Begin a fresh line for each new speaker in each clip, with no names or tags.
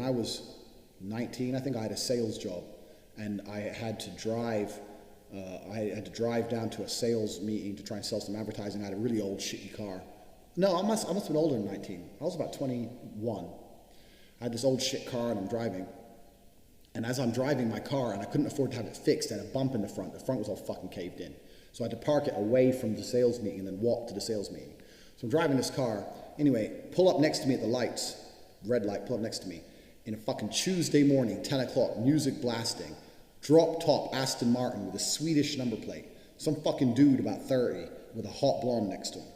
I was 19, I think I had a sales job, and I had to drive. I had to drive down to a sales meeting to try and sell some advertising. I had a really old, shitty car. No, I must have been older than 19. I was about 21. I had this old shit car, and I'm driving. And as I'm driving my car, and I couldn't afford to have it fixed, I had a bump in the front. The front was all fucking caved in. So I had to park it away from the sales meeting and then walk to the sales meeting. So I'm driving this car. Anyway, pull up next to me at the lights. Red light, pull up next to me. In a fucking Tuesday morning, 10 o'clock, music blasting. Drop top Aston Martin with a Swedish number plate. Some fucking dude about 30 with a hot blonde next to him.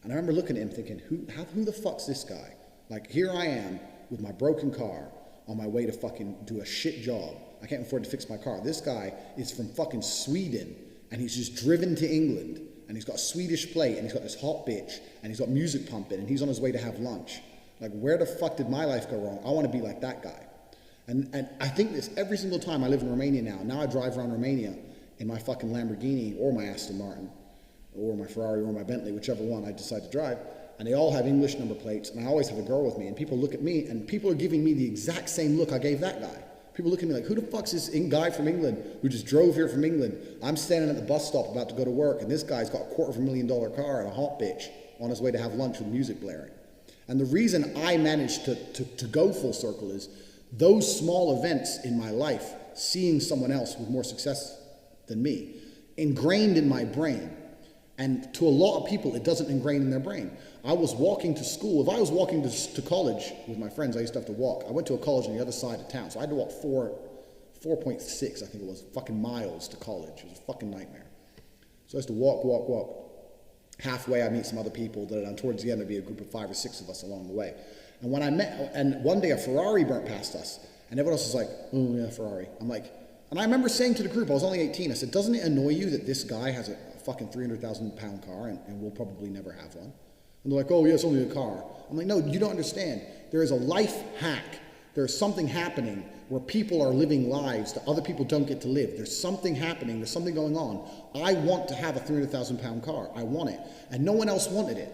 And I remember looking at him thinking, who the fuck's this guy? Like, here I am with my broken car on my way to fucking do a shit job. I can't afford to fix my car. This guy is from fucking Sweden, and he's just driven to England, and he's got a Swedish plate, and he's got this hot bitch, and he's got music pumping, and he's on his way to have lunch. Like, where the fuck did my life go wrong? I want to be like that guy. And I think this every single time I live in Romania now. Now I drive around Romania in my fucking Lamborghini or my Aston Martin or my Ferrari or my Bentley, whichever one I decide to drive. And they all have English number plates, and I always have a girl with me. And people look at me, and people are giving me the exact same look I gave that guy. People look at me like, who the fuck's this guy from England who just drove here from England? I'm standing at the bus stop about to go to work, and this guy's got a $250,000 car and a hot bitch on his way to have lunch with music blaring. And the reason I managed to go full circle is those small events in my life, seeing someone else with more success than me, ingrained in my brain. And to a lot of people, it doesn't ingrain in their brain. I was walking to school. If I was walking to college with my friends, I used to have to walk. I went to a college on the other side of town, so I had to walk 4.6, I think it was, fucking miles to college. It was a fucking nightmare. So I used to walk. Halfway, I meet some other people, and towards the end, there'd be a group of 5 or 6 of us along the way. And when I met, and one day a Ferrari burnt past us, and everyone else was like, oh yeah, Ferrari. I'm like, and I remember saying to the group, I was only 18, I said, doesn't it annoy you that this guy has a fucking 300,000 pound car and we'll probably never have one? And they're like, oh yeah, it's only a car. I'm like, no, you don't understand. There is a life hack. There's something happening where people are living lives that other people don't get to live. There's something happening. There's something going on. I want to have a 300,000 pound car. I want it. And no one else wanted it.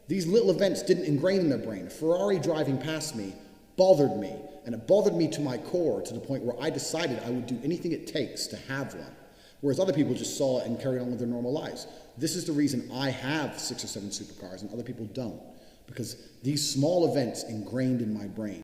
These little events didn't ingrain in their brain. A Ferrari driving past me bothered me. And it bothered me to my core, to the point where I decided I would do anything it takes to have one. Whereas other people just saw it and carried on with their normal lives. This is the reason I have 6 or 7 supercars and other people don't. Because these small events ingrained in my brain.